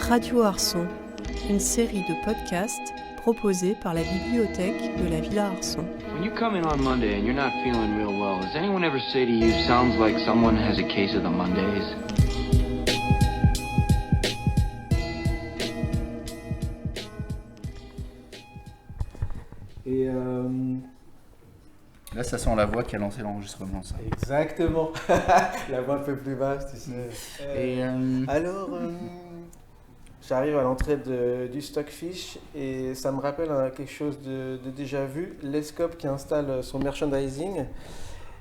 Radio Arson, une série de podcasts proposés par la bibliothèque de la Villa Arson. When you come in on Monday and you're not feeling real well, does anyone ever say to you, sounds like someone has a case of the Mondays? Et Là, ça sent la voix qui a lancé l'enregistrement, ça. exactement, la voix un peu plus basse, tu sais. Alors, j'arrive à l'entrée du Stockfish et ça me rappelle quelque chose de déjà vu. Lescope qui installe son merchandising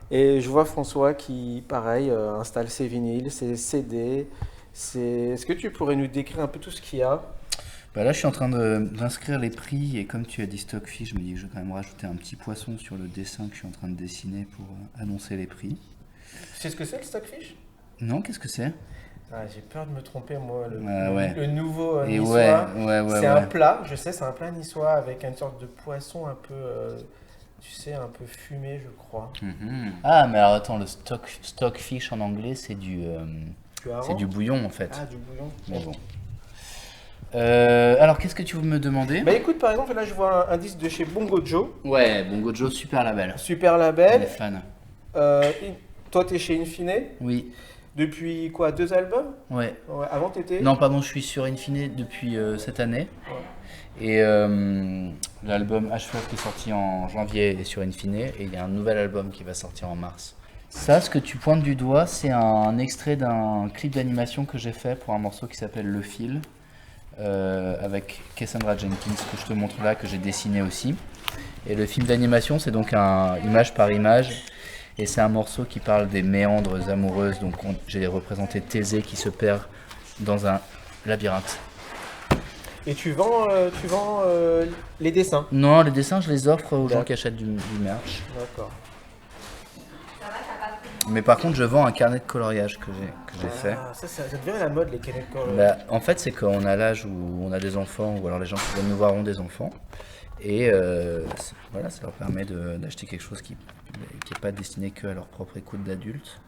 et je vois François qui, pareil, installe ses vinyles, ses CD. Est-ce que tu pourrais nous décrire un peu tout ce qu'il y a? Bah là, je suis en train d'inscrire les prix et comme tu as dit Stockfish, je me dis que je vais quand même rajouter un petit poisson sur le dessin que je suis en train de dessiner pour annoncer les prix. Tu sais ce que c'est le Stockfish? Non, qu'est-ce que c'est? Ah, j'ai peur de me tromper, moi. Ouais. Le nouveau Et niçois. ouais. C'est un plat, je sais, c'est un plat niçois avec une sorte de poisson un peu, tu sais, un peu fumé, je crois. Mhm. Ah, mais alors attends, le Stockfish en anglais, c'est du bouillon en fait. Ah, du bouillon. Mais bon. Alors, qu'est-ce que tu veux me demander? Bah écoute, par exemple, là je vois un disque de chez Bongo Joe. Ouais, Bongo Joe, super label. Super On est label. fan. Toi, t'es chez Infine. Oui, Depuis quoi, 2 albums? ouais. Ouais, avant, t'étais? Non, pardon, je suis sur Infine depuis cette année. Et l'album H4 qui est sorti en janvier est sur Infine. Et il y a un nouvel album qui va sortir en mars. Ça, ce que tu pointes du doigt, c'est un extrait d'un clip d'animation que j'ai fait pour un morceau qui s'appelle Le Fil. Avec Cassandra Jenkins que je te montre là, que j'ai dessiné aussi. Et le film d'animation, c'est donc un image par image. Et c'est un morceau qui parle des méandres amoureuses. Donc j'ai représenté Thésée qui se perd dans un labyrinthe. Et tu vends les dessins? Non, les dessins, je les offre aux gens D'accord. qui achètent du merch. D'accord. Mais par contre, je vends un carnet de coloriage que j'ai fait. Ah, ça devient à la mode, les canettes colorées. Bah, en fait, c'est qu'on a l'âge où on a des enfants, ou alors les gens qui viennent nous voir ont des enfants. Et voilà, ça leur permet d'acheter quelque chose qui n'est pas destiné qu'à leur propre écoute d'adulte,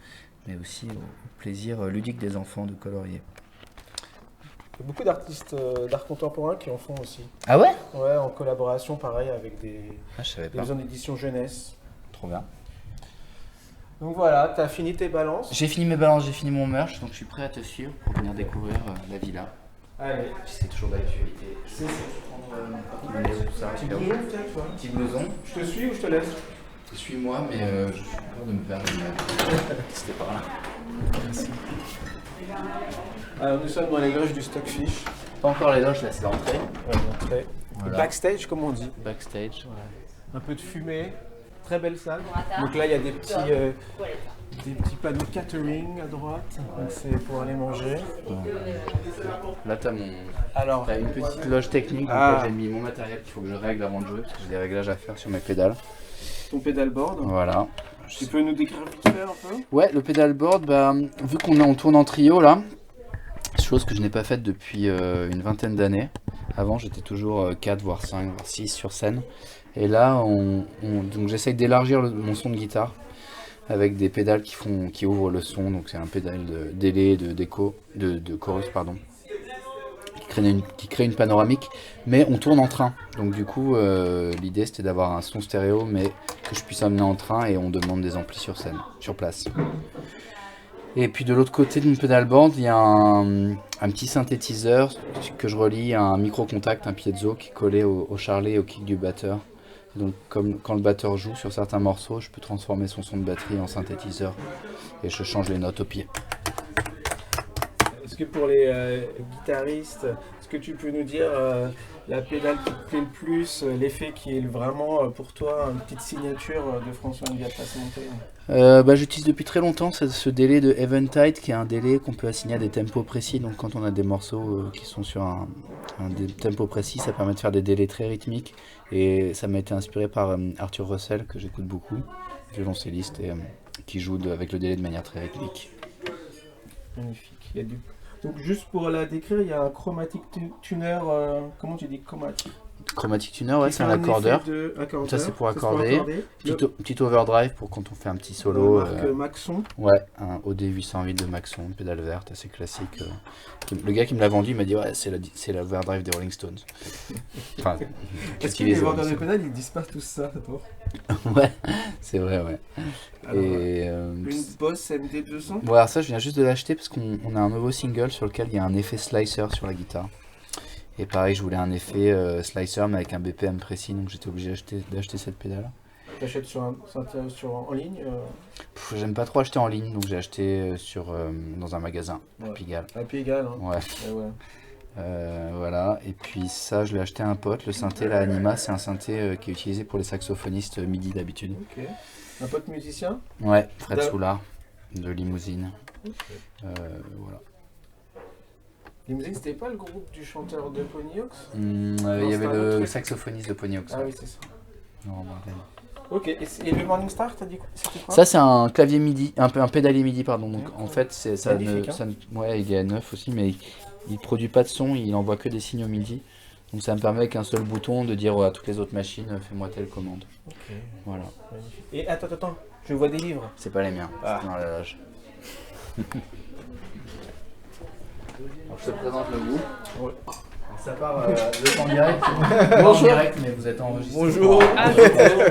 mais aussi au plaisir ludique des enfants de colorier. Il y a beaucoup d'artistes d'art contemporain qui en font aussi. Ah ouais? Ouais, en collaboration, pareil, avec des Ah, je savais pas. maisons d'édition jeunesse. Trop bien. Donc voilà, t'as fini tes balances. J'ai fini mes balances, j'ai fini mon merch, donc je suis prêt à te suivre pour venir découvrir la villa. Allez. C'est toujours d'actualité. C'est Tout ça. Petit blouson peut-être, toi. Petit blouson. Je te suis ou je te laisse? Suis-moi, mais je suis peur de me perdre. C'était par là. Merci. Alors nous sommes dans les loges du Stockfish. Pas encore les loges, là c'est l'entrée. Ouais, l'entrée. Voilà. Backstage, comme on dit. Backstage. Un peu de fumée. Très belle salle. Donc là, il y a des petits panneaux catering à droite. Donc c'est pour aller manger. Là t'as une petite loge technique dans laquelle j'ai mis mon matériel qu'il faut que je règle avant de jouer parce que j'ai des réglages à faire sur mes pédales. Ton pedalboard. Voilà. Tu peux nous décrire vite fait un peu? Ouais, le pedalboard, vu qu'on tourne en trio là, chose que je n'ai pas faite depuis une vingtaine d'années. Avant j'étais toujours 4 voire 5 voire 6 sur scène. Et là donc j'essaye d'élargir mon son de guitare avec des pédales qui ouvrent le son. Donc c'est un pédale de délai, de chorus pardon, qui crée une panoramique, mais on tourne en train. Donc du coup l'idée c'était d'avoir un son stéréo mais que je puisse amener en train et on demande des amplis sur scène, sur place. Et puis de l'autre côté de mon pedalboard, il y a un petit synthétiseur que je relie à un micro-contact, un piezo qui est collé au charlet et au kick du batteur. Et donc comme quand le batteur joue sur certains morceaux, je peux transformer son son de batterie en synthétiseur et je change les notes au pied. Est-ce que pour les guitaristes, est-ce que tu peux nous dire la pédale qui te plaît le plus, l'effet qui est vraiment pour toi une petite signature de François Ngatte-Pasmonté? J'utilise depuis très longtemps ce délai de Eventide qui est un délai qu'on peut assigner à des tempos précis. Donc quand on a des morceaux qui sont sur un tempo précis, ça permet de faire des délais très rythmiques. Et ça m'a été inspiré par Arthur Russell que j'écoute beaucoup, violoncelliste et qui joue avec le délai de manière très rythmique. Magnifique. Donc juste pour la décrire, il y a un chromatic tuner, comment tu dis chromatic? Chromatic Tuner, ouais, c'est un accordeur. Ça, c'est pour accorder. Petit overdrive pour quand on fait un petit solo. Marque Maxon. Ouais, un OD 808 de Maxon, une pédale verte, assez classique. Le gars qui me l'a vendu, il m'a dit ouais, c'est l'overdrive des Rolling Stones. Enfin, est-ce que les vendeurs de pédales, ils disent pas tous ça, d'abord? Ouais, c'est vrai, ouais. Alors, et, une Boss MD200. Bon, alors ça, je viens juste de l'acheter parce qu'on a un nouveau single sur lequel il y a un effet slicer sur la guitare. Et pareil, je voulais un effet slicer mais avec un BPM précis, donc j'étais obligé d'acheter cette pédale. Tu achètes en ligne J'aime pas trop acheter en ligne, donc j'ai acheté dans un magasin, ouais. à Pigalle. À Pigalle, hein. Ouais. Voilà, et puis ça, je l'ai acheté à un pote, le synthé, la Anima, c'est un synthé qui est utilisé pour les saxophonistes MIDI d'habitude. Ok. Un pote musicien? Ouais, Fred Soulard, de Limousine. Okay. Voilà. Limousine, c'était pas le groupe du chanteur de Ponyox? Il y avait le saxophoniste de Ponyox. Ah oui, c'est ça. Non, ok, et le Morningstar, t'as dit quoi? Ça, c'est un clavier MIDI, un pédalier MIDI, pardon. Donc en fait, ouais, il est neuf aussi, mais il produit pas de son, il envoie que des signaux MIDI. Donc ça me permet avec un seul bouton de dire à toutes les autres machines, fais-moi telle commande. Ok. Voilà. Et attends, je vois des livres. C'est pas les miens, ah. C'est dans la loge. Alors, je te présente le goût. Ouais. Ça part en direct. Bonjour. En direct, mais vous êtes enregistré. Bonjour.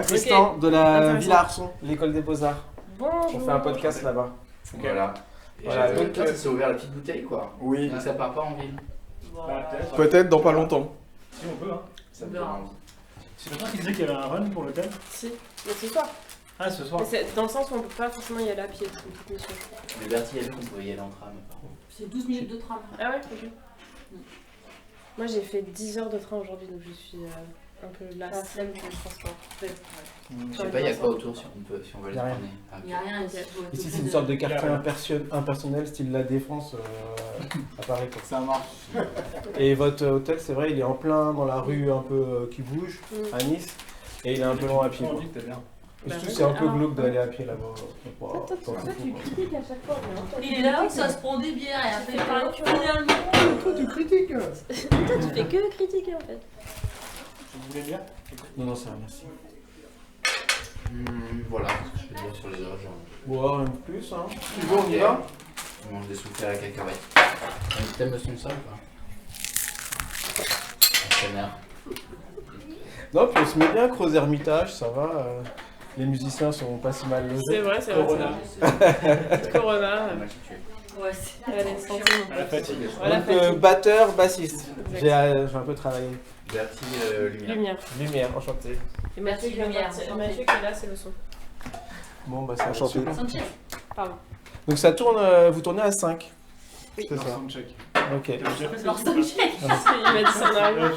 Tristan de la Villa Arson, l'école des Beaux-Arts. Bonjour. On fait un podcast là-bas. Okay. Voilà. Donc ça s'est ouvert la petite bouteille, quoi. Oui. Donc ça part pas en ville. Peut-être dans pas longtemps. Si on peut, hein. Ça me donne envie. C'est longtemps qu'il disait qu'il y avait un run pour l'hôtel. Si, mais ce soir. Ah, ce soir. Mais c'est dans le sens où on peut pas forcément y aller à pied, c'est une petite mission. Mais Bertie a dit qu'on pouvait y aller en tram. C'est 12 minutes de tram. Ah ouais, ok. Moi j'ai fait 10 heures de train aujourd'hui, donc je suis un peu lasse du transport. Je sais pas, il y a quoi autour si on veut aller se promener. Il n'y a rien ici. Ici, c'est une sorte de quartier impersonnel, style La Défense à Paris. Ça marche. Et votre hôtel, c'est vrai, il est en plein dans la rue un peu qui bouge, à Nice, et il est un peu long à pied. Surtout, c'est un peu glauque d'aller à pied là-bas. Toi, tu critiques à chaque fois. Il est là, ça se prend des bières et après, finalement. Toi, tu critiques. Toi, tu fais que critiquer en fait. Vous voulez bien? Non, ça va, merci. Voilà ce que je peux dire sur les orages. Bon, rien de plus, hein. Tu veux, on y va? On mange des soufflés à la cacahuète. T'aimes le son de ça ou pas? Non, puis on se met bien, Creux Hermitage, ça va. Les musiciens sont pas si mal logés. C'est vrai, c'est vrai. Corona. Ouais, c'est. Allez, santé. À la fatigue. Donc, batteur, bassiste. J'ai un peu travaillé. Bertie Lumière. Lumière, enchanté. Et Mathieu qui est là, c'est le son. Bon, bah, c'est enchanté. Pardon. Donc, ça tourne, vous tournez à 5. Oui. C'est ça. Soundcheck. Ok. Leur soundcheck. Il m'a dit ça en arrivant.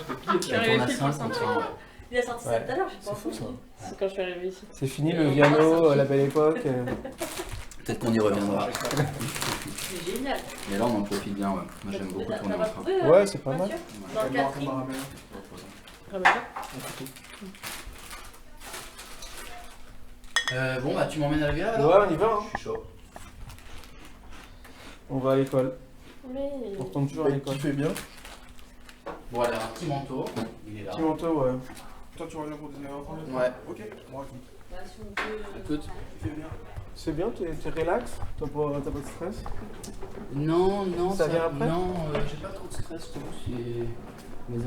Il a sorti ça tout à l'heure, je C'est pense. fou ça. C'est quand je suis arrivée ici. C'est fini le piano à la belle époque. Peut-être qu'on y reviendra. C'est génial. Mais là, on en profite bien, ouais. Moi, j'aime beaucoup tourner en train. Ouais, c'est pas mal. Dans le catering. Bon, bah, tu m'emmènes à la villa alors? Ouais, on y va. Hein. Je suis chaud. On va à l'école. Mais... On retourne toujours à l'école. Tu fais bien. Bon, alors, un petit manteau. Il est là. Petit manteau, ouais. Toi, tu reviens pour dîner avant? Ouais. Ok, moi, Écoute. tu fais bien. C'est bien, t'es relax? T'as pas de stress? Non, Ça vient après? Non, j'ai pas trop de stress, je trouve. Mes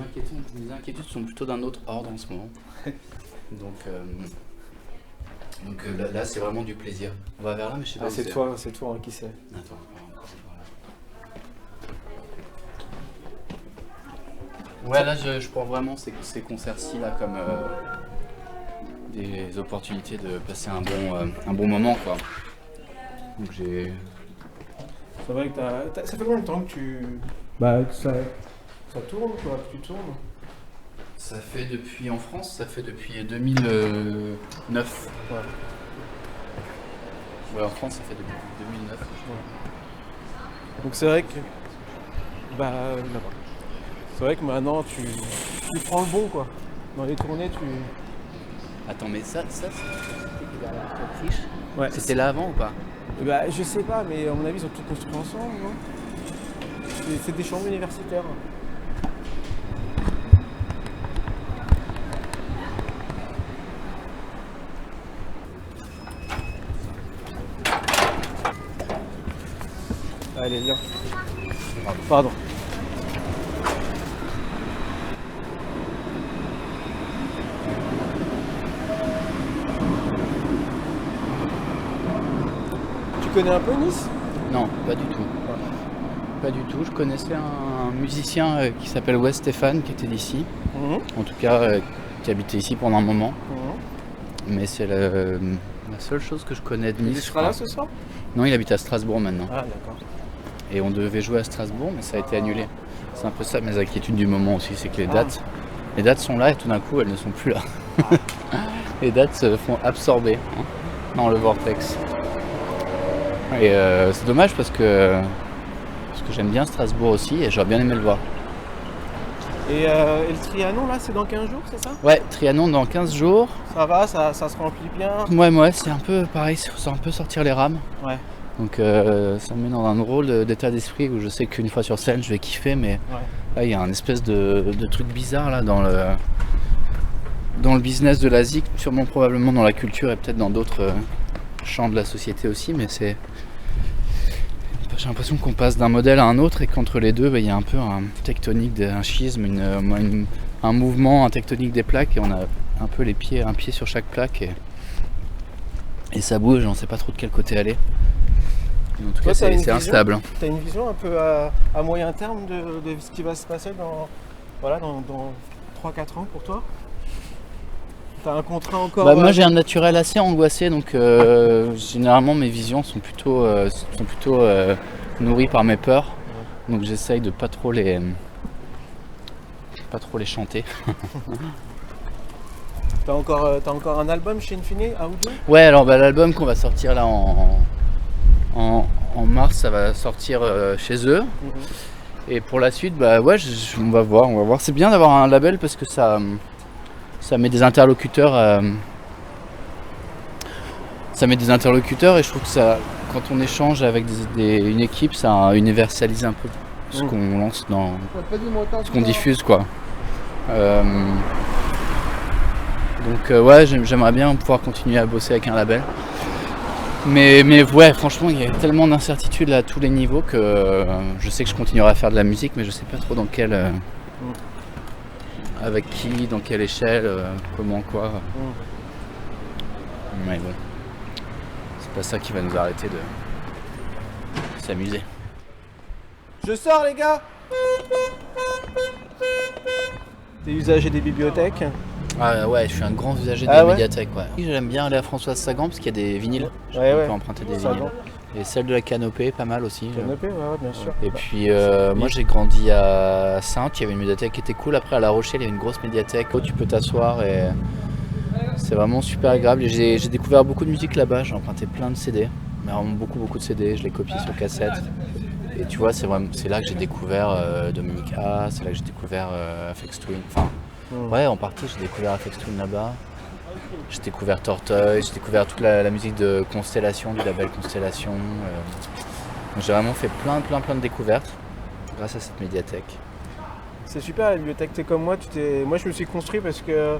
inquiétudes sont plutôt d'un autre ordre en ce moment. Donc là, c'est vraiment du plaisir. On va vers là, mais je sais pas. C'est toi, hein, qui sait. Attends, encore. Ouais, là, je prends vraiment ces concerts-ci là comme des opportunités de passer un bon moment, quoi. Donc j'ai. C'est vrai que ça fait combien de temps que tu. Bah, que ça tourne, quoi, que tu tournes? Ça fait depuis, en France, ça fait depuis 2009. Ouais. Ouais, en France, ça fait depuis 2009. Ouais. Donc c'est vrai que. Bah, là-bas. C'est vrai que maintenant, tu prends le bon, quoi. Dans les tournées, tu. Attends, mais ça c'était derrière l'Autriche. Ouais. C'était là avant ou pas? Bah, je sais pas, mais à mon avis, ils ont tout construit ensemble, non? C'est des chambres universitaires. Allez, viens. Pardon. Tu connais un peu Nice? Non, pas du tout. Pas du tout. Je connaissais un musicien qui s'appelle Wes Stéphane, qui était d'ici. En tout cas, qui habitait ici pendant un moment. Mais c'est la seule chose que je connais de Nice. Il sera là ce soir? Non, il habite à Strasbourg maintenant. Ah, d'accord. Et on devait jouer à Strasbourg, mais ça a été annulé. C'est un peu ça mes inquiétudes du moment aussi, c'est que les dates sont là et tout d'un coup elles ne sont plus là. Les dates se font absorber dans le vortex. Et c'est dommage parce que j'aime bien Strasbourg aussi et j'aurais bien aimé le voir. Et le Trianon là, c'est dans 15 jours, c'est ça? Ouais, Trianon dans 15 jours. Ça va, ça se remplit bien? Ouais, c'est un peu pareil, c'est un peu sortir les rames. Ouais. Donc ça me met dans un drôle d'état d'esprit où je sais qu'une fois sur scène je vais kiffer, mais là il y a un espèce de truc bizarre là dans le business de la zik, sûrement probablement dans la culture et peut-être dans d'autres champs de la société aussi, mais j'ai l'impression qu'on passe d'un modèle à un autre et qu'entre les deux il y a un peu un tectonique, un schisme, un mouvement, un tectonique des plaques et on a un peu un pied sur chaque plaque et ça bouge, on ne sait pas trop de quel côté aller. En tout cas, c'est instable. Tu as une vision un peu à moyen terme de ce qui va se passer dans 3-4 ans pour toi? Tu as un contrat encore? Moi j'ai un naturel assez angoissé, donc généralement mes visions sont plutôt nourries par mes peurs. Donc j'essaye de pas trop les chanter. T'as encore un album chez Infini à Audio? Ouais, alors l'album qu'on va sortir là en mars, ça va sortir chez eux. Et pour la suite, on va voir. C'est bien d'avoir un label parce que ça met des interlocuteurs. Ça met des interlocuteurs et je trouve que ça, quand on échange avec une équipe, ça universalise un peu ce qu'on lance ce qu'on diffuse quoi. Donc j'aimerais bien pouvoir continuer à bosser avec un label. Mais ouais, franchement, il y a tellement d'incertitudes à tous les niveaux que je sais que je continuerai à faire de la musique, mais je sais pas trop dans quelle, avec qui, dans quelle échelle, comment, quoi. Mais bon, c'est pas ça qui va nous arrêter de s'amuser. Je sors les gars. T'es usager des bibliothèques? Ah ouais, je suis un grand usager des médiathèques. Ouais. J'aime bien aller à Françoise Sagan parce qu'il y a des vinyles. On peut emprunter des vinyles. Et celle de la Canopée, pas mal aussi. Canopée, ouais, bien sûr. Et puis moi j'ai grandi à Saintes, il y avait une médiathèque qui était cool. Après à La Rochelle, il y a une grosse médiathèque où tu peux t'asseoir et c'est vraiment super agréable. Et j'ai découvert beaucoup de musique là-bas, j'ai emprunté plein de CD. Mais vraiment beaucoup de CD, je les copie sur cassette. Et tu vois, c'est là que j'ai découvert Dominique A, c'est là que j'ai découvert Aphex Twin. Enfin, ouais, en partie, j'ai découvert Aphex Twin là-bas. J'ai découvert Tortoise, j'ai découvert toute la musique de Constellation, du label Constellation. Donc j'ai vraiment fait plein de découvertes grâce à cette médiathèque. C'est super la bibliothèque, t'es comme moi. Moi je me suis construit parce que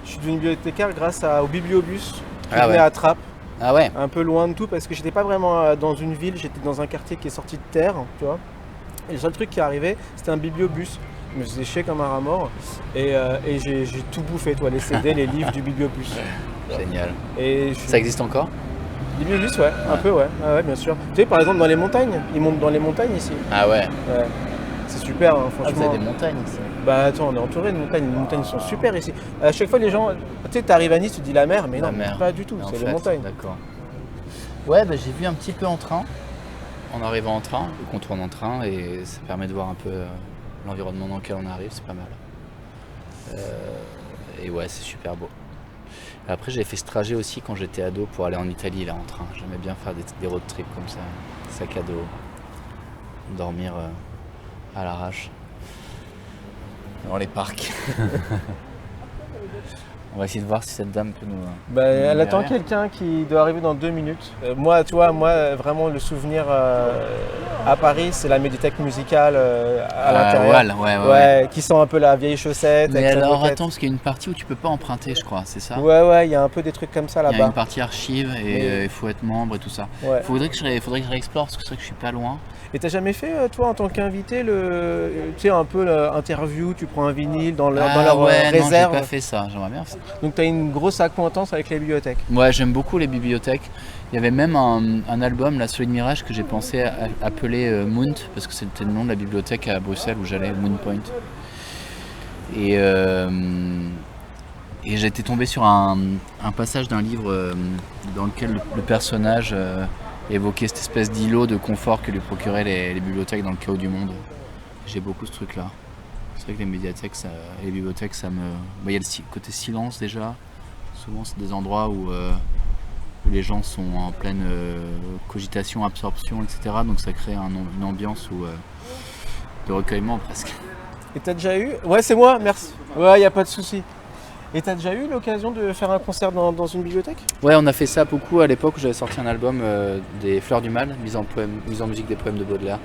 je suis devenu bibliothécaire grâce au Bibliobus qui venait à Trappes. Ah ouais. Un peu loin de tout parce que j'étais pas vraiment dans une ville, j'étais dans un quartier qui est sorti de terre, tu vois. Et le seul truc qui arrivait, c'était un bibliobus. Je me faisais chier comme un rat mort et j'ai tout bouffé, toi, les CD, les livres du bibliobus. Génial. Et ça existe encore? Bibliobus, ouais, un peu, ouais. Ah ouais, bien sûr. Tu sais, par exemple, dans les montagnes, ils montent dans les montagnes ici. Ah ouais. Ouais. C'est super, hein, franchement. Ah, vous avez des montagnes ici? Bah attends, on est entouré de montagnes. Les montagnes sont super ici. À chaque fois, les gens, tu sais, t'arrives à Nice, tu dis la mer, mais non, pas du tout. C'est les montagnes. D'accord. Ouais, j'ai vu un petit peu en train, en arrivant en train, le contourne en train, et ça permet de voir un peu l'environnement dans lequel on arrive, c'est pas mal. Et ouais, c'est super beau. Après, j'ai fait ce trajet aussi quand j'étais ado pour aller en Italie, là, en train. J'aimais bien faire des road trips comme ça, sac à dos, dormir à l'arrache, dans les parcs. On va essayer de voir si cette dame peut nous... elle attend quelqu'un qui doit arriver dans 2 minutes. Moi, tu vois, vraiment le souvenir À Paris, c'est la médiathèque musicale à l'intérieur. Ouais. Qui sent un peu la vieille chaussette. Mais avec la alors moquette. attends, parce qu'il y a une partie où tu peux pas emprunter, je crois, c'est ça? Ouais, il y a un peu des trucs comme ça Il y a là-bas. une partie archive et il faut être membre et tout ça. Ouais. Faudrait que je réexplore parce que c'est vrai que je suis pas loin. Et t'as jamais fait, toi, en tant qu'invité, tu sais, un peu l'interview, tu prends un vinyle dans leur Non, réserve. j'ai pas fait ça, j'aimerais bien faire ça. Donc t'as une grosse acquaintance avec les bibliothèques. Ouais, j'aime beaucoup les bibliothèques. Il y avait même un album, La Solid Mirage, que j'ai pensé appeler Mount, parce que c'était le nom de la bibliothèque à Bruxelles où j'allais, Moon Point. Et j'étais tombé sur un passage d'un livre dans lequel le personnage évoquait cette espèce d'îlot de confort que lui procuraient les bibliothèques dans le chaos du monde. J'ai beaucoup ce truc-là. C'est vrai que les médiathèques, les bibliothèques, ça me... Il y a le côté silence déjà. Souvent, c'est des endroits où les gens sont en pleine cogitation, absorption, etc. Donc ça crée une ambiance de recueillement presque. Et t'as déjà eu... Ouais, c'est moi, merci. Ouais, y a pas de souci. Et t'as déjà eu l'occasion de faire un concert dans une bibliothèque? Ouais, on a fait ça beaucoup à l'époque où j'avais sorti un album des Fleurs du Mal, mise en musique des poèmes de Baudelaire.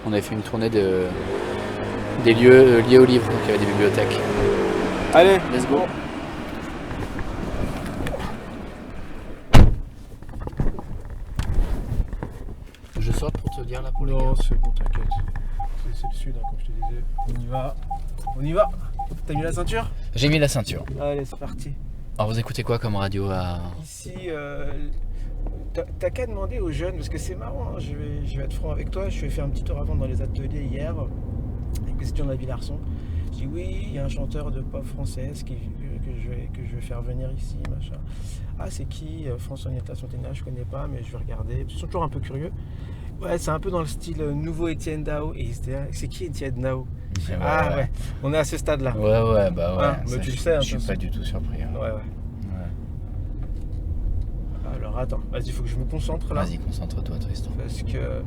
On avait fait une tournée des lieux liés aux livres, donc il y avait des bibliothèques. Allez, let's go. Je sors pour te dire là pour les gars. Non, c'est bon, t'inquiète. C'est le sud, hein, comme je te disais. On y va. T'as mis la ceinture? J'ai mis la ceinture. Allez, c'est parti. Alors vous écoutez quoi comme radio à... Ici, t'as qu'à demander aux jeunes, parce que c'est marrant, hein, je vais être franc avec toi, je suis fait un petit tour avant dans les ateliers hier, avec les étudiants de la Villarson. Je dis oui, il y a un chanteur de pop française que je vais faire venir ici, machin. Ah, c'est qui? François Nieta Sontena, je connais pas, mais je vais regarder. Ils sont toujours un peu curieux. Ouais, c'est un peu dans le style nouveau Étienne Dao. Et c'est qui Étienne Dao? Ouais, on est à ce stade-là. Ouais, bah ouais. Ah, mais tu le sais, hein, je suis pas du tout surpris. Hein. Ouais. Alors attends, vas-y, il faut que je me concentre là. Vas-y, concentre-toi, Tristan. Parce que...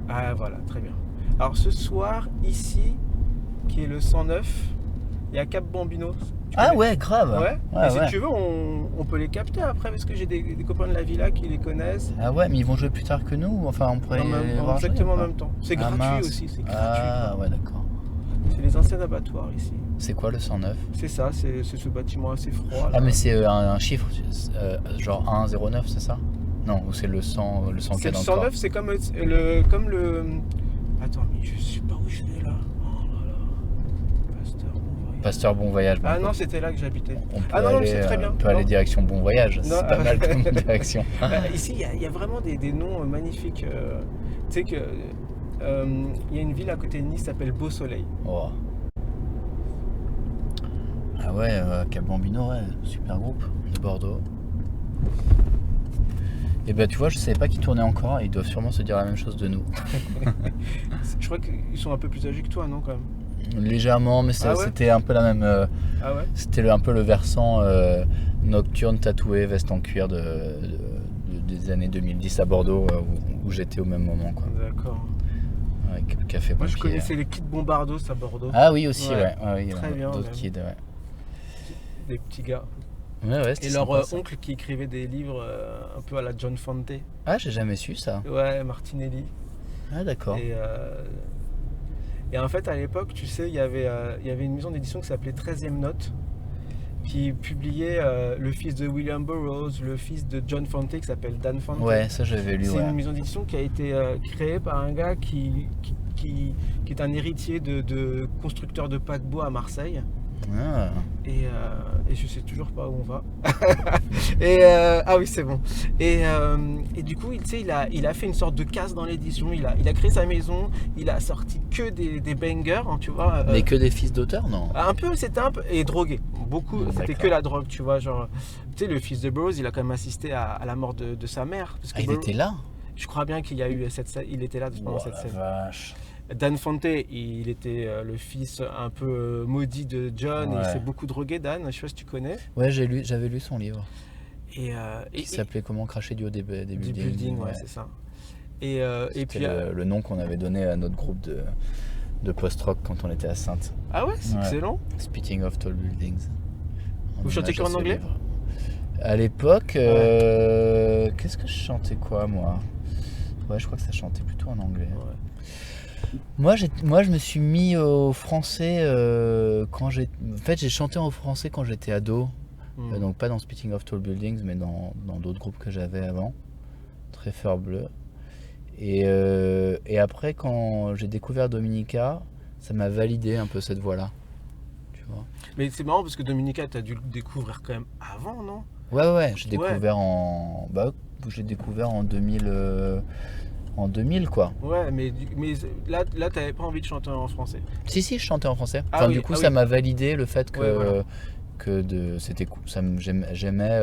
Ah voilà, très bien. Alors ce soir, ici, qui est le 109, il y a Cap Bambino. Ah ouais, grave. Ouais. Et si tu veux, on peut les capter après, parce que j'ai des copains de la villa qui les connaissent. Ah ouais, mais ils vont jouer plus tard que nous. Enfin, on pourrait les voir exactement en jouer, même temps. C'est gratuit aussi, c'est gratuit. Ah ouais, d'accord. C'est les anciens abattoirs ici. C'est quoi le 109? C'est ça, c'est ce bâtiment assez froid. Ah mais c'est un chiffre, genre 109, c'est ça? Non, ou c'est le 100 C'est qu'il y a le dans le 109, c'est comme le... Attends, mais je sais pas où je vais là. Oh là là. Pasteur Bon Voyage. Ah non, c'était là que j'habitais. On peut aller, c'est très bien. On peut aller direction Bon Voyage, Non. c'est pas mal comme direction. Ici, il y a vraiment des noms magnifiques. Tu sais que... Il y a une ville à côté de Nice qui s'appelle Beau Soleil. Oh. Ah ouais, Cap Bambino, ouais, super groupe de Bordeaux. Et bah tu vois, je savais pas qu'ils tournaient encore, ils doivent sûrement se dire la même chose de nous. Je crois qu'ils sont un peu plus âgés que toi, non, quand même? Légèrement, mais c'était un peu la même... Ah ouais? C'était un peu le versant nocturne, tatoué, veste en cuir des années 2010 à Bordeaux, où j'étais au même moment, quoi. D'accord. Ouais, café Moi, je pompier. connaissais les Kids Bombardos à Bordeaux. Ah oui, aussi, ouais. Oui, très bien. D'autres kids, ouais. Des petits gars. Ouais, et leur oncle qui écrivait des livres un peu à la John Fante. Ah, j'ai jamais su ça. Ouais, Martinelli. Ah, d'accord. Et en fait, à l'époque, tu sais, il y avait une maison d'édition qui s'appelait 13e Note, qui publiait le fils de William Burroughs, le fils de John Fante, qui s'appelle Dan Fante. Ouais, ça j'avais lu. C'est une maison d'édition qui a été créée par un gars qui est un héritier de constructeur de paquebots à Marseille. Ah. Et je sais toujours pas où on va. Ah oui, c'est bon. Et du coup, il a fait une sorte de casse dans l'édition. Il a créé sa maison. Il a sorti que des bangers, hein, tu vois. Mais que des fils d'auteurs, non? Un peu, c'était un peu. Et drogué. Beaucoup, c'était que la drogue, tu vois. Genre, tu sais, le fils de Burroughs, il a quand même assisté à la mort de sa mère. Parce que il était là? Je crois bien qu'il y a eu cette scène. Il était là pendant cette scène. Vache. Dan Fante, il était le fils un peu maudit de John, et il s'est beaucoup drogué, Dan, je sais pas si tu connais. Ouais, j'avais lu son livre. Et il s'appelait comment? Cracher du haut des buildings. Ouais, c'est ça. Et puis le nom qu'on avait donné à notre groupe de post-rock quand on était à Saintes. Ah ouais, c'est excellent. Speaking of Tall Buildings. Vous chantez qu'en anglais? À l'époque, qu'est-ce que je chantais quoi, moi? Ouais, je crois que ça chantait plutôt en anglais. Moi, je me suis mis au français quand j'ai... En fait, j'ai chanté en français quand j'étais ado. Donc pas dans Spitting of Tall Buildings, mais dans d'autres groupes que j'avais avant. Treffeur Bleu. Et après, quand j'ai découvert Dominica, ça m'a validé un peu cette voix-là. Tu vois. Mais c'est marrant parce que Dominica, t'as dû le découvrir quand même avant, non? Ouais, j'ai découvert en 2000, en 2000 quoi. Ouais, mais là t'avais pas envie de chanter en français. Si, je chantais en français. Ah Enfin, oui, du coup, ah ça oui. m'a validé le fait que, Ouais, voilà. c'était cool. J'aimais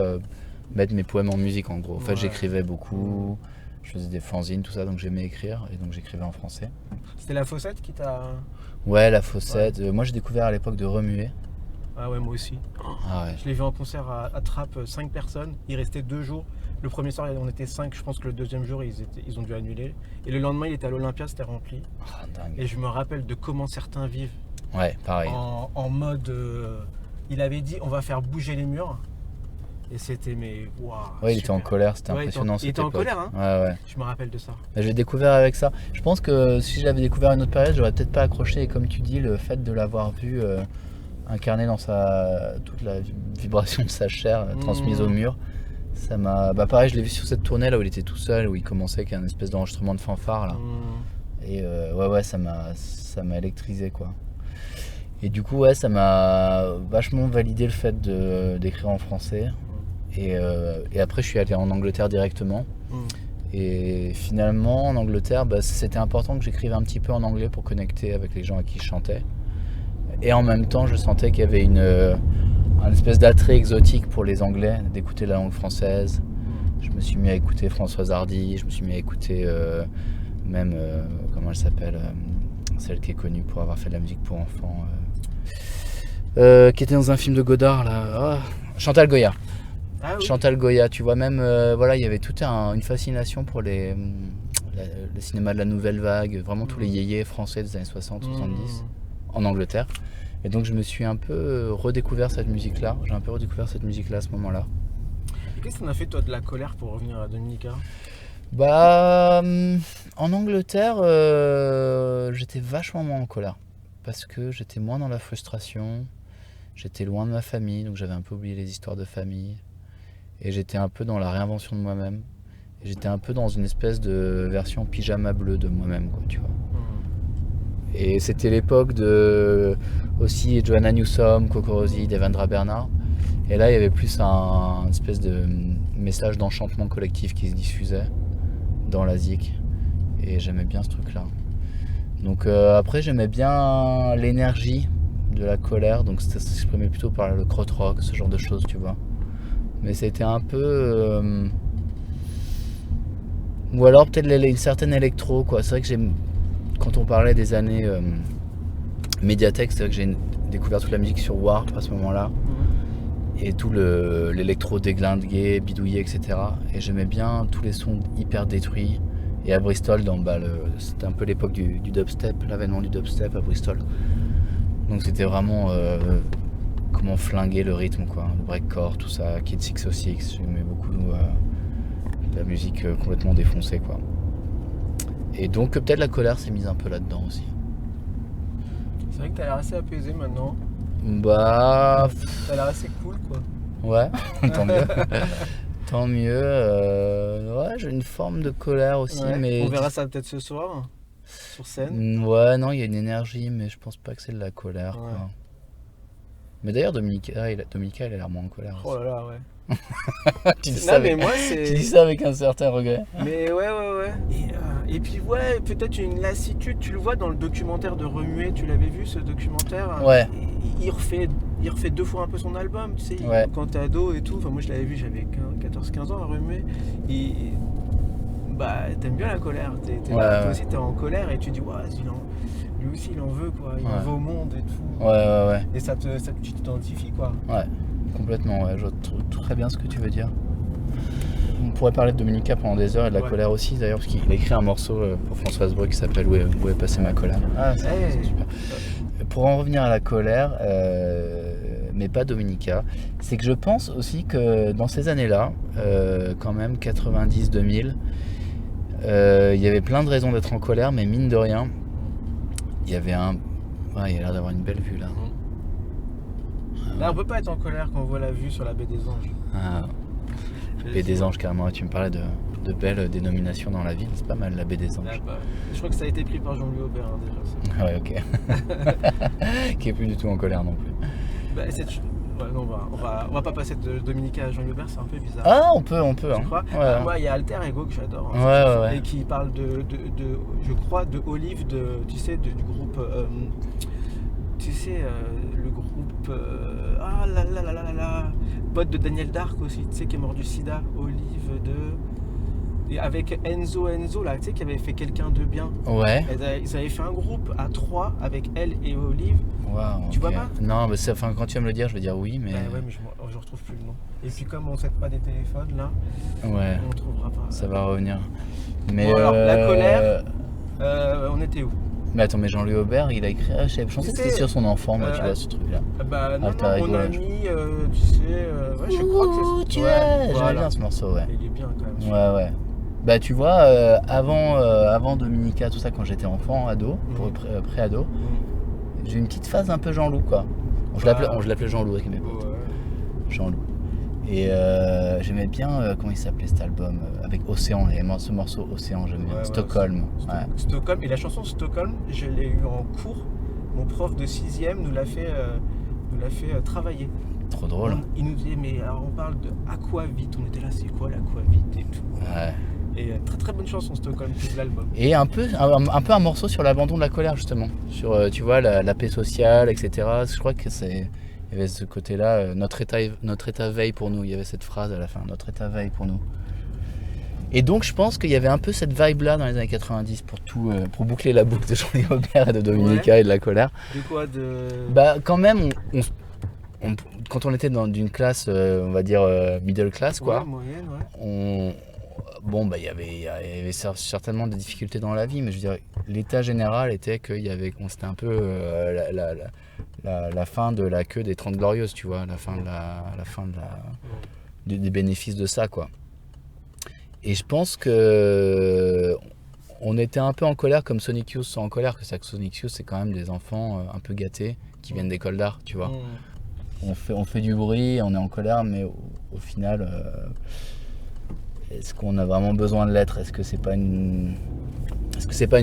mettre mes poèmes en musique en gros. En fait, Ouais. j'écrivais beaucoup, je faisais des fanzines, tout ça, donc j'aimais écrire et donc j'écrivais en français. C'était la Fossette qui t'a... Ouais, la Fossette. Moi, j'ai découvert à l'époque de Remuer. Ah ouais, moi aussi. Ah ouais. Je l'ai vu en concert à Trappes, 5 personnes. Il restait 2 jours. Le premier soir, on était 5. Je pense que le deuxième jour, ils ont dû annuler. Et le lendemain, il était à l'Olympia, c'était rempli. Ah, dingue. Et je me rappelle de comment certains vivent. Ouais, pareil. En mode... il avait dit, on va faire bouger les murs. Et c'était, mais... Waouh, Ouais, il était en super. colère, c'était Ouais, impressionnant. il était en cette époque. colère, hein. Ouais. Je me rappelle de ça. Mais j'ai découvert avec ça. Je pense que si je l'avais découvert à une autre période, j'aurais peut-être pas accroché. Et comme tu dis, le fait de l'avoir vu incarner dans toute la vibration de sa chair transmise au mur, ça m'a... Bah pareil, je l'ai vu sur cette tournée là où il était tout seul, où il commençait avec un espèce d'enregistrement de fanfare là. Et ouais, ça m'a électrisé quoi. Et du coup, ouais, ça m'a vachement validé le fait d'écrire en français. Et après, je suis allé en Angleterre directement. Et finalement, en Angleterre, c'était important que j'écrive un petit peu en anglais pour connecter avec les gens à qui je chantais. Et en même temps, je sentais qu'il y avait un espèce d'attrait exotique pour les Anglais, d'écouter la langue française. Je me suis mis à écouter Françoise Hardy, je me suis mis à écouter comment elle s'appelle, celle qui est connue pour avoir fait de la musique pour enfants, qui était dans un film de Godard, là. Chantal Goya. Ah, oui. Chantal Goya, tu vois, même, voilà, il y avait toute une fascination pour le cinéma de la nouvelle vague, vraiment tous les yéyés français des années 60-70 en Angleterre. Et donc je me suis un peu redécouvert cette musique-là, j'ai un peu redécouvert cette musique-là à ce moment-là. Et qu'est-ce qu'on a fait toi de la colère pour revenir à Dominica? En Angleterre, j'étais vachement moins en colère, parce que j'étais moins dans la frustration, j'étais loin de ma famille, donc j'avais un peu oublié les histoires de famille. Et j'étais un peu dans la réinvention de moi-même. Et j'étais un peu dans une espèce de version pyjama bleu de moi-même, quoi, tu vois. Et c'était l'époque de aussi Joanna Newsom, Coco Rosie, Devendra Bernard. Et là, il y avait plus un espèce de message d'enchantement collectif qui se diffusait dans la zik. Et j'aimais bien ce truc-là. Donc après, j'aimais bien l'énergie de la colère. Donc ça s'exprimait plutôt par le krautrock, ce genre de choses, tu vois. Mais c'était un peu... ou alors peut-être une certaine électro, quoi. C'est vrai que quand on parlait des années médiathèque, c'est vrai que j'ai découvert toute la musique sur Warp à ce moment-là. Et tout l'électro déglingué, bidouillé, etc. Et j'aimais bien tous les sons hyper détruits. Et à Bristol, c'était un peu l'époque du dubstep, l'avènement du dubstep à Bristol. Donc c'était vraiment... comment flinguer le rythme, quoi, le breakcore, tout ça, Kid 606, j'aimais beaucoup la musique complètement défoncée, quoi. Et donc peut-être la colère s'est mise un peu là-dedans aussi. C'est vrai que t'as l'air assez apaisé maintenant. Bah... T'as l'air assez cool, quoi. Ouais, tant mieux. Tant mieux. Ouais, j'ai une forme de colère aussi, Ouais. mais... On verra ça peut-être ce soir, sur scène. Ouais, non, il y a une énergie, mais je pense pas que c'est de la colère, Ouais. quoi. Mais d'ailleurs, Dominica, il a l'air moins en colère. Oh là là, ouais. Tu dis Non, ça mais avec- moi, tu c'est... dis ça avec un certain regret. Mais ouais. Et puis ouais, peut-être une lassitude, tu le vois dans le documentaire de Remuer, tu l'avais vu ce documentaire? Ouais. Il refait 2 fois un peu son album, tu sais, Ouais. quand t'es ado et tout. Enfin, moi je l'avais vu, j'avais 14-15 ans à Remuer. Bah, t'aimes bien la colère, Ouais, toi ouais. aussi t'es en colère et tu dis, ouais, lui aussi il en veut, quoi, il en Ouais. veut au monde et tout. Ouais. Et tu t'identifies, quoi. Ouais, complètement, ouais, je vois très bien ce que tu veux dire. On pourrait parler de Dominica pendant des heures et de la Ouais. colère aussi d'ailleurs, parce qu'il a écrit un morceau pour Françoise Breu qui s'appelle Où est passée ma colère. Ah, c'est super. Pour en revenir à la colère, mais pas Dominica, c'est que je pense aussi que dans ces années-là, quand même 90-2000, Il y avait plein de raisons d'être en colère, mais mine de rien, il y avait un... Ouais, il y a l'air d'avoir une belle vue là. Là, on peut pas être en colère quand on voit la vue sur la baie des Anges. Ah, baie des Anges carrément, tu me parlais de belles dénominations dans la ville, c'est pas mal la baie des Anges. Là, bah, je crois que ça a été pris par Jean-Louis Aubert hein, déjà. Ça. Ouais, ok. Qui est plus du tout en colère non plus. Bah, ouais, non, on va pas passer de Dominica à Jean-Louis Aubert, c'est un peu bizarre. Ah, on peut. Tu Hein. crois Ouais. Moi, il y a Alter Ego que j'adore. Hein, ouais. Et qui parle je crois, de Olive, tu sais, du groupe. Tu sais, le groupe. Ah là là là là là là. Pote de Daniel Dark aussi, tu sais, qui est mort du sida. Olive de. Et avec Enzo là, tu sais, qui avait fait quelqu'un de bien. Ouais. Ils avaient fait un groupe à 3 avec elle et Olive. Wow, Tu vois pas? Non, mais quand tu vas me le dire, je vais dire oui, mais... Ouais, mais je retrouve plus le nom. Et puis comme on ne pas des téléphones là, Ouais, on ne trouvera pas. ça va revenir. Mais Bon, alors, la colère, on était où? Mais attends, mais Jean-Louis Aubert, il a écrit... je pensais que c'était sur son enfant, moi, tu vois, ce truc-là. Bah non, Alter Ego, mon là, ami, tu sais, ouais, je crois que c'est... Tu ouais, es voilà. J'aime bien ce morceau, ouais. Il est bien quand même. Ouais. Bah tu vois, avant Dominica, tout ça, quand j'étais enfant, ado, pré-ado, j'ai eu une petite phase un peu Jean-Loup, quoi. Je l'appelais Jean-Loup avec mes potes. Ouais. Jean-Loup. Et j'aimais bien, comment il s'appelait cet album, avec Océan, ce morceau Océan, j'aime bien. Ouais, Stockholm. Ouais. Stockholm, et la chanson Stockholm, je l'ai eu en cours. Mon prof de 6ème nous l'a fait travailler. Trop drôle. Il nous disait, mais alors on parle de Aquavit, on était là, c'est quoi l'Aquavit et tout. Ouais. Et très très bonne chanson Stockholm, tout l'album. Et un peu un morceau sur l'abandon de la colère, justement. Sur, tu vois, la paix sociale, etc. Je crois que c'est... Il y avait ce côté-là, notre état veille pour nous. Il y avait cette phrase à la fin, notre état veille pour nous. Et donc je pense qu'il y avait un peu cette vibe-là dans les années 90 pour boucler la boucle de Jean-Louis Aubert et de Dominica et de la colère. De quoi Bah quand même, quand on était dans une classe, on va dire middle class, quoi. Ouais, moyenne, ouais. Il y avait certainement des difficultés dans la vie, mais je veux dire, l'état général était c'était un peu la fin de la queue des 30 Glorieuses, tu vois, la fin des bénéfices de ça, quoi. Et je pense que on était un peu en colère comme Sonic Youth sont en colère, que Sonic Youth c'est quand même des enfants un peu gâtés qui viennent d'école d'art, tu vois. On fait du bruit, on est en colère, mais au final, est-ce qu'on a vraiment besoin de l'être? Est-ce que c'est pas une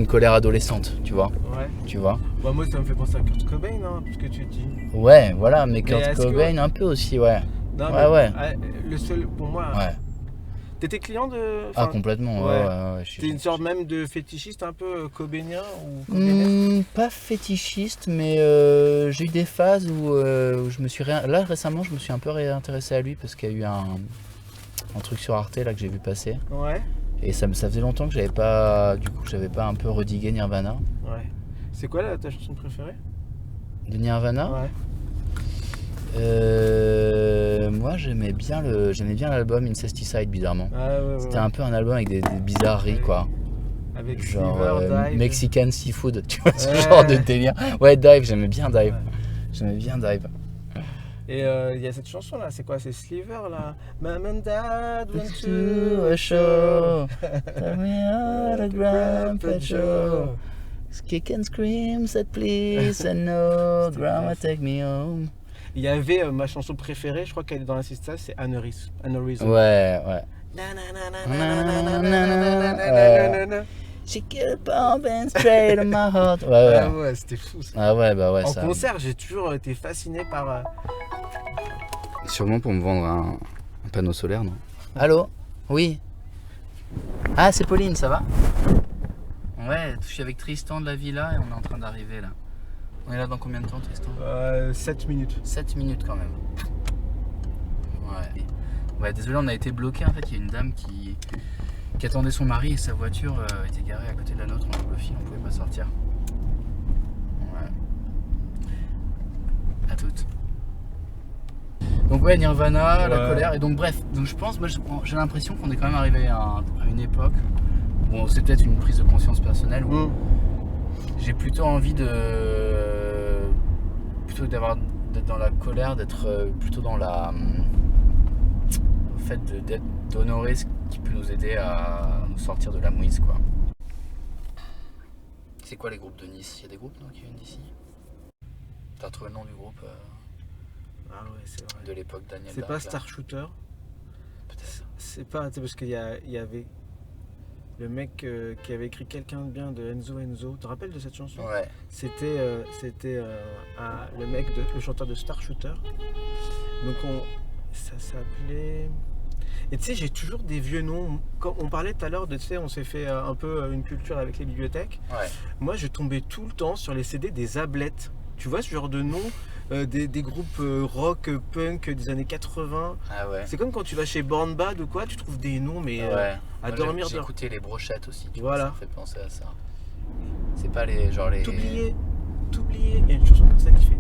colère adolescente, tu vois? Ouais. Tu vois? Bah moi ça me fait penser à Kurt Cobain, hein, parce que tu dis. Ouais, voilà, mais Kurt Cobain un peu aussi, ouais. Non, ouais. Le seul, pour moi. Ouais. T'étais client de. Ah, complètement, ouais. T'es une sorte même de fétichiste un peu cobainien ou cobainien? Pas fétichiste, mais j'ai eu des phases où je me suis là récemment je me suis un peu réintéressé à lui parce qu'il y a eu un truc sur Arte là que j'ai vu passer. Ouais. Et ça faisait longtemps que j'avais pas un peu redigué Nirvana. Ouais. C'est quoi ta chanson préférée? De Nirvana? Ouais. Moi j'aimais bien l'album Incesticide, bizarrement. Ah, ouais. C'était un peu un album avec des bizarreries, quoi. Avec genre Sliver, Dive. Mexican Seafood, tu vois, ce genre de délire. Ouais, Dive, j'aimais bien Dive. Ouais. J'aimais bien Dive. Et il y a cette chanson là, c'est quoi? C'est Sliver là. Mom and Dad went To a show, tell me how to grandpa Joe. Kick and scream, said please and no, grandma take me home. Il y avait ma chanson préférée, je crois qu'elle est dans la Sista, c'est Aneurysm. Ouais. She kept pumping straight in my heart. Ouais. Ah ouais, c'était fou ça. Ah ouais, bah ouais. En ça... concert, j'ai toujours été fasciné par. Sûrement pour me vendre un panneau solaire, non? Allô? Oui. Ah, c'est Pauline, ça va? Ouais, je suis avec Tristan de la Villa et on est en train d'arriver là. On est là dans combien de temps, Tristan? 7 minutes. 7 minutes quand même. Ouais, désolé, on a été bloqué. En fait, il y a une dame qui attendait son mari et sa voiture était garée à côté de la nôtre en double fil, on pouvait pas sortir. Ouais. À toutes. Donc ouais, Nirvana, la colère, et donc bref, donc je pense, moi j'ai l'impression qu'on est quand même arrivé à une époque, bon c'est peut-être une prise de conscience personnelle, où j'ai plutôt envie plutôt d'être dans la colère, d'être plutôt dans au fait d'honorer qui peut nous aider à nous sortir de la mouise, quoi. C'est quoi les groupes de Nice? Il y a des groupes non, qui viennent d'ici? T'as retrouvé le nom du groupe Ah ouais, c'est vrai. de l'époque Daniel C'est Dark, pas là Star Shooter. Peut-être. C'est pas, tu sais, parce qu'il y avait le mec qui avait écrit Quelqu'un de bien de Enzo Enzo. Tu te rappelles de cette chanson? Ouais. C'était le mec, le chanteur de Star Shooter. Donc ça s'appelait... Et tu sais, j'ai toujours des vieux noms. Quand on parlait tout à l'heure de, tu sais, on s'est fait un peu une culture avec les bibliothèques. Ouais. Moi, je tombais tout le temps sur les CD des Ablettes. Tu vois ce genre de nom des groupes rock, punk des années 80. Ah ouais. C'est comme quand tu vas chez Born Bad ou quoi, tu trouves des noms, mais Ouais. à Moi, dormir j'ai de... écouté les brochettes aussi, tu Voilà. vois, ça me fait penser à ça. C'est pas les genre les. T'oublier. Il y a une chanson comme ça qui fait.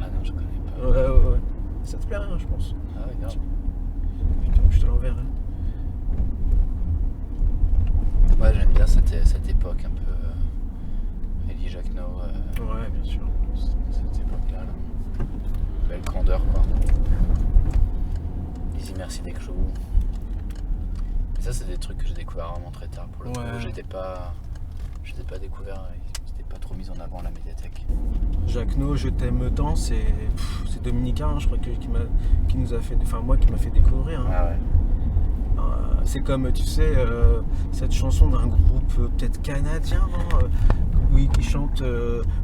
Ah non, je connais pas. Ouais. Ça te plairait, hein, je pense. Ah ouais, grave. Putain, je te l'enverrai. Ouais, j'aime bien cette époque un peu. Elie Jacquenot, Ouais, bien sûr. cette époque-là. Là. Belle grandeur, quoi. Lizzie Merci des Clous. Et ça, c'est des trucs que j'ai découvert vraiment très tard. Pour le Ouais. coup, j'étais pas découvert, c'était pas trop mis en avant à la médiathèque. Jacquenot, Je t'aime tant, c'est Dominica, hein, je crois, qui nous a fait, enfin moi qui m'a fait découvrir. Hein. Ah ouais. C'est comme, tu sais, cette chanson d'un groupe peut-être canadien, hein, oui, qui chante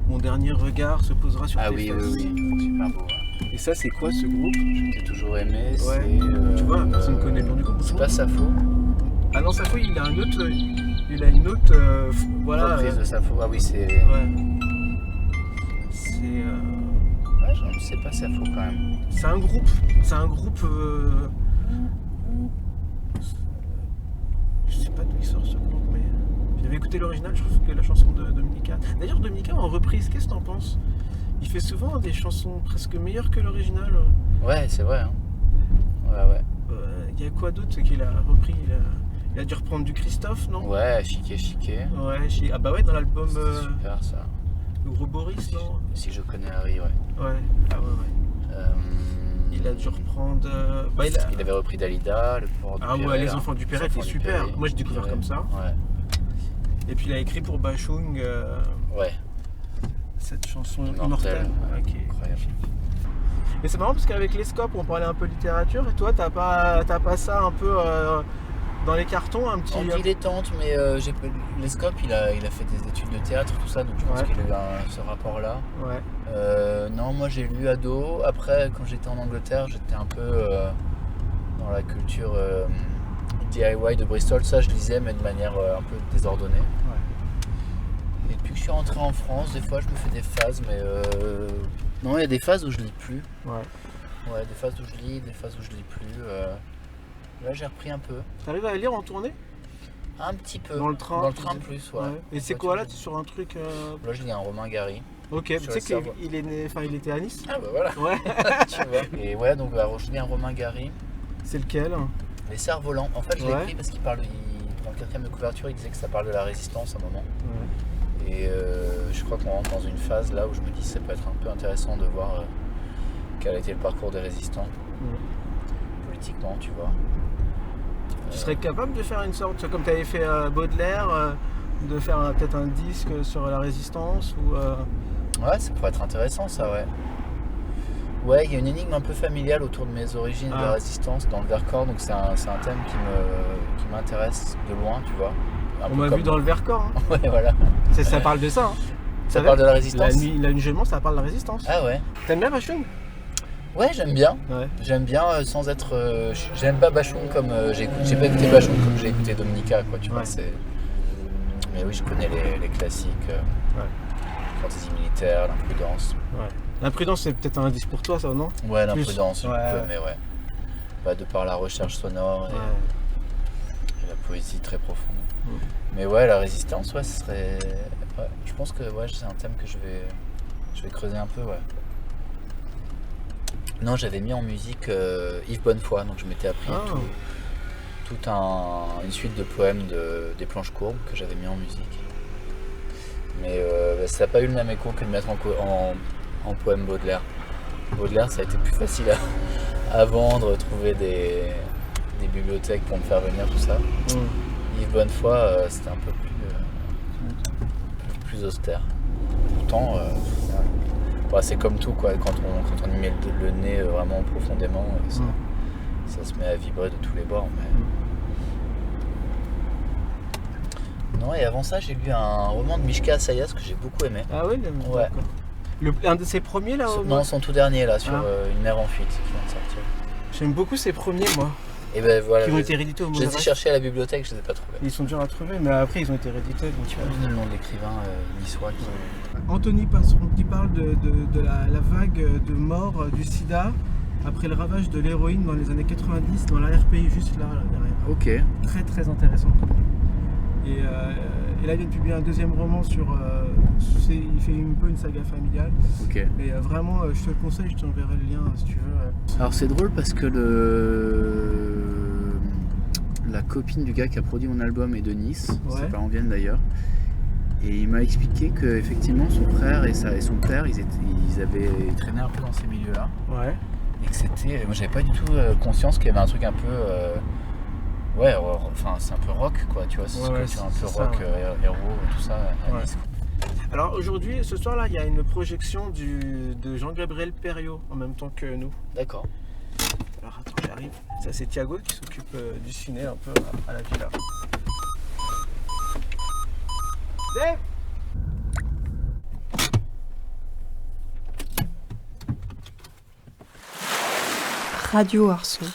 Mon dernier regard se posera sur Ah tes oui, fesses. oui, super beau. Ouais. Et ça, c'est quoi ce groupe? Je t'ai toujours aimé. Ouais. C'est, Tu vois, personne connaît le nom du groupe. C'est pas Sappho. Ah non, Sappho, il a une autre, voilà. Reprise de Sappho. Ah oui, c'est. Ouais. Ouais, c'est pas Sappho quand même. C'est un groupe. Je sais pas d'où il sort ce groupe, mais j'avais écouté l'original, je trouve que la chanson de Dominica. D'ailleurs, Dominica en reprise, qu'est-ce que t'en penses? Il fait souvent des chansons presque meilleures que l'original. Ouais, c'est vrai. Hein. Ouais. Il y a quoi d'autre qu'il a repris? Il a dû reprendre du Christophe, non? Ouais, Chiqué. Ouais, ah bah ouais, dans l'album C'était super ça. Le Gros Boris, non? Si je connais Harry, ouais. Ouais, ah ouais. Il a dû reprendre. Il avait repris Dalida, Le Port du Ah ouais, Perret, Les hein. Enfants du Perret, Les c'est Enfants du super. Perret. Moi, j'ai découvert Ouais. comme ça. Ouais. Et puis il a écrit pour Bachung Ouais. cette chanson Immortel. Immortelle. Ouais, Ok. incroyable. Et c'est marrant parce qu'avec les scopes, on parlait un peu littérature. Et toi, t'as pas ça un peu dans les cartons, un petit. En dilettante, mais les scopes, il a fait des études de théâtre, tout ça, donc je pense Ouais. qu'il a eu ce rapport-là. Ouais. Non, moi j'ai lu ado. Après, quand j'étais en Angleterre, j'étais un peu dans la culture DIY de Bristol. Ça, je lisais, mais de manière un peu désordonnée. Et depuis que je suis rentré en France, des fois, je me fais des phases, mais non, il y a des phases où je lis plus. Ouais, des phases où je lis, des phases où je lis plus. Là, j'ai repris un peu. T'arrives à lire en tournée? Un petit peu. Dans le train? Dans le train plus, ouais. Et c'est quoi là? T'es sur un truc. Là, je lis un Romain Gary. Ok, tu Sur sais le cerveau. qu'il est né, enfin il était à Nice. Ah bah voilà. Ouais. Tu vois. Et ouais, donc je lis un Romain Gary. C'est lequel? Les cerfs-volants. En fait, je l'ai Ouais. pris parce qu'il parle. Dans le 4e de couverture, il disait que ça parle de la résistance à un moment. Et je crois qu'on rentre dans une phase là où je me dis que ça peut être un peu intéressant de voir quel a été le parcours des résistants politiquement, tu vois. Tu serais capable de faire une sorte, comme tu avais fait Baudelaire, de faire peut-être un disque sur la résistance ou Ouais, ça pourrait être intéressant ça, ouais. Ouais, il y a une énigme un peu familiale autour de mes origines de la résistance dans le Vercors, donc c'est un thème qui m'intéresse de loin, tu vois. Un on peu m'a comme- vu dans le Vercors. Hein. Ouais, voilà. Ça parle de ça. Hein. Ça parle de la résistance. La nuit jeune, ça parle de la résistance. Ah ouais. T'aimes bien Bachung? Ouais, j'aime bien. Ouais. J'aime bien sans être. J'aime pas Bachung comme j'écoute. J'ai pas écouté Bachung comme j'ai écouté Dominica, quoi. Tu vois, c'est. Mais oui, je connais les classiques. Fantaisie militaire, l'imprudence. Ouais. L'imprudence, c'est peut-être un indice pour toi, ça, non? Ouais, l'imprudence, Plus. un peu, mais ouais. Bah, de par la recherche sonore et la poésie très profonde. Mais ouais, la résistance, ouais, ce serait. Ouais, je pense que ouais, c'est un thème que je vais creuser un peu, ouais. Non, j'avais mis en musique Yves Bonnefoy, donc je m'étais appris toute une suite de poèmes des planches courbes que j'avais mis en musique. Mais ça n'a pas eu le même écho que de mettre en poème Baudelaire. Baudelaire, ça a été plus facile à vendre, trouver des bibliothèques pour me faire venir, tout ça. Yves Bonnefoy, c'était un peu plus austère. Pourtant, c'est comme tout, quoi. Quand on y met le nez vraiment profondément, ça se met à vibrer de tous les bords. Mais... Non, et avant ça, j'ai lu un roman de Mishka Assayas que j'ai beaucoup aimé. Ah oui, ouais. Un de ses premiers là Non, son tout dernier là, sur Une mère en fuite, qui vient de sortir. J'aime beaucoup ses premiers, moi. Et ben voilà. Qui ont été réédités au Je les ai cherchés à la bibliothèque, je les ai pas trouvés. Ils sont durs à trouver, mais après ils ont été réédités. Tu peux me donner le nom de l'écrivain niçois Anthony Passeron qui parle de la vague de mort du sida après le ravage de l'héroïne dans les années 90 dans la RPI, juste là derrière. Ok. Très très intéressant. Et là il vient de publier un deuxième roman sur... il fait un peu une saga familiale. Ok. Mais vraiment, je te le conseille, je t'enverrai le lien si tu veux. Alors c'est drôle parce que la copine du gars qui a produit mon album est de Nice, ses parents viennent d'ailleurs. Et il m'a expliqué que effectivement son frère et son père, ils avaient traîné un peu dans ces milieux-là. Ouais. Et que c'était... Moi j'avais pas du tout conscience qu'il y avait un truc un peu... c'est un peu rock, quoi, tu vois, c'est un peu rock, héros, tout ça, à Nice. Alors aujourd'hui, ce soir-là, il y a une projection de Jean-Gabriel Perriot en même temps que nous. D'accord. Alors attends, j'arrive. Ça c'est Thiago qui s'occupe du ciné un peu à la villa. Dave! Radio Arceau.